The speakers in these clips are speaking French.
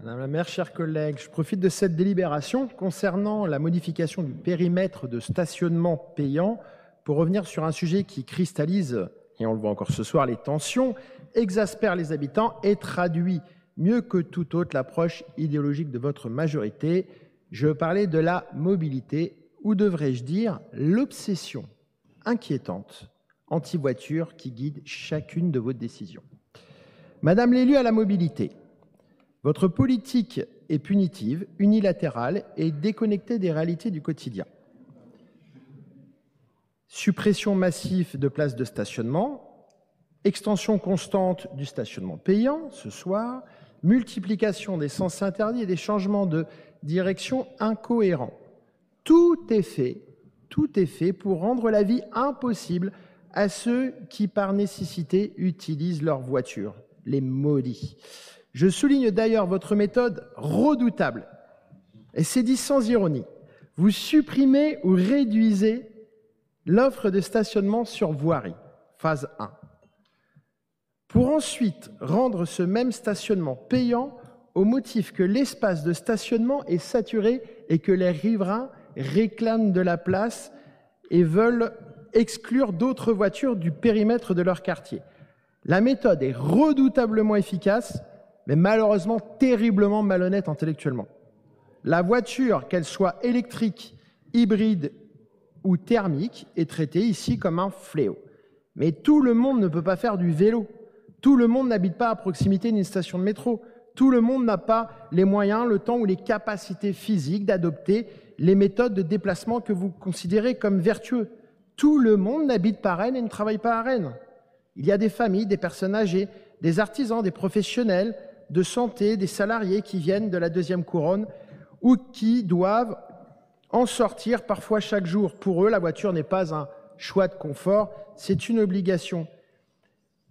Madame la maire, chers collègues, je profite de cette délibération concernant la modification du périmètre de stationnement payant pour revenir sur un sujet qui cristallise, et on le voit encore ce soir, les tensions, exaspère les habitants et traduit mieux que tout autre l'approche idéologique de votre majorité. Je veux parler de la mobilité, ou devrais-je dire l'obsession inquiétante anti-voiture qui guide chacune de vos décisions. Madame l'élue à la mobilité, votre politique est punitive, unilatérale et déconnectée des réalités du quotidien. Suppression massive de places de stationnement, extension constante du stationnement payant ce soir, multiplication des sens interdits et des changements de direction incohérents. Tout est fait pour rendre la vie impossible à ceux qui, par nécessité, utilisent leur voiture, les maudits. Je souligne d'ailleurs votre méthode redoutable, et c'est dit sans ironie. Vous supprimez ou réduisez l'offre de stationnement sur voirie, phase 1, pour ensuite rendre ce même stationnement payant au motif que l'espace de stationnement est saturé et que les riverains réclament de la place et veulent exclure d'autres voitures du périmètre de leur quartier. La méthode est redoutablement efficace, mais malheureusement terriblement malhonnête intellectuellement. La voiture, qu'elle soit électrique, hybride ou thermique, est traitée ici comme un fléau. Mais tout le monde ne peut pas faire du vélo. Tout le monde n'habite pas à proximité d'une station de métro. Tout le monde n'a pas les moyens, le temps ou les capacités physiques d'adopter les méthodes de déplacement que vous considérez comme vertueux. Tout le monde n'habite pas à Rennes et ne travaille pas à Rennes. Il y a des familles, des personnes âgées, des artisans, des professionnels de santé, des salariés qui viennent de la deuxième couronne ou qui doivent en sortir parfois chaque jour. Pour eux, la voiture n'est pas un choix de confort, c'est une obligation.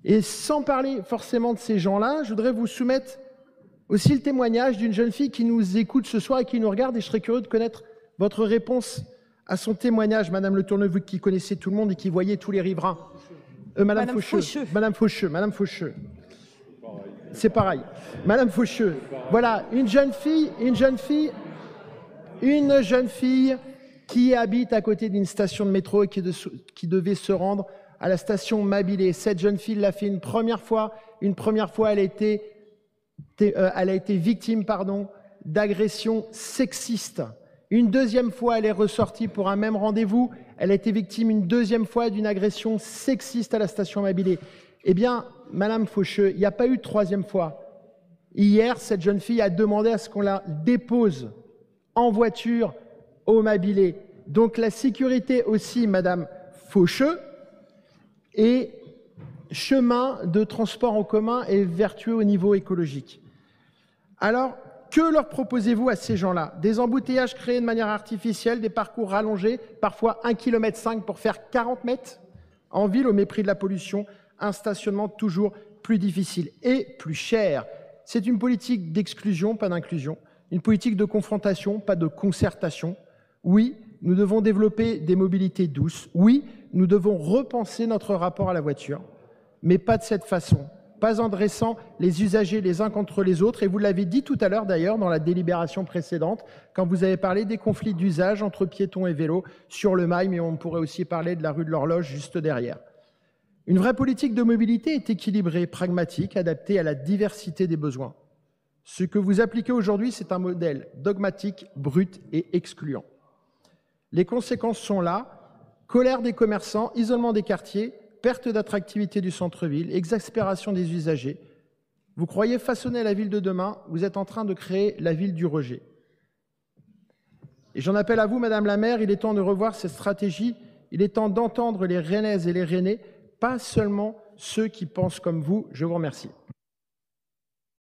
Et sans parler forcément de ces gens-là, je voudrais vous soumettre aussi le témoignage d'une jeune fille qui nous écoute ce soir et qui nous regarde, et je serais curieux de connaître votre réponse à son témoignage, Madame Le Tourneux, vous qui connaissez tout le monde et qui voyez tous les riverains. Madame Faucheux. Madame Faucheux. C'est pareil. Madame Faucheux. Voilà, une jeune fille qui habite à côté d'une station de métro et qui devait se rendre à la station Mabilé. Cette jeune fille l'a fait une première fois. Une première fois, elle a été victime d'agressions sexistes. Une deuxième fois, elle est ressortie pour un même rendez-vous. Elle a été victime une deuxième fois d'une agression sexiste à la station Mabilé. Eh bien, Madame Faucheux, il n'y a pas eu de troisième fois. Hier, cette jeune fille a demandé à ce qu'on la dépose en voiture au Mabilé. Donc la sécurité aussi, Madame Faucheux, et chemin de transport en commun est vertueux au niveau écologique. Alors, que leur proposez-vous à ces gens-là? Des embouteillages créés de manière artificielle, des parcours rallongés, parfois 1,5 km pour faire 40 mètres en ville au mépris de la pollution, un stationnement toujours plus difficile et plus cher. C'est une politique d'exclusion, pas d'inclusion, une politique de confrontation, pas de concertation. Oui, nous devons développer des mobilités douces. Oui, nous devons repenser notre rapport à la voiture, mais pas de cette façon. Pas en dressant les usagers les uns contre les autres. Et vous l'avez dit tout à l'heure d'ailleurs dans la délibération précédente, quand vous avez parlé des conflits d'usage entre piétons et vélos sur le Mail, mais on pourrait aussi parler de la rue de l'Horloge juste derrière. Une vraie politique de mobilité est équilibrée, pragmatique, adaptée à la diversité des besoins. Ce que vous appliquez aujourd'hui, c'est un modèle dogmatique, brut et excluant. Les conséquences sont là, colère des commerçants, isolement des quartiers, perte d'attractivité du centre-ville, exaspération des usagers. Vous croyez façonner la ville de demain, vous êtes en train de créer la ville du rejet. Et j'en appelle à vous, Madame la maire, il est temps de revoir cette stratégie, il est temps d'entendre les Rennaises et les Rennais, pas seulement ceux qui pensent comme vous. Je vous remercie.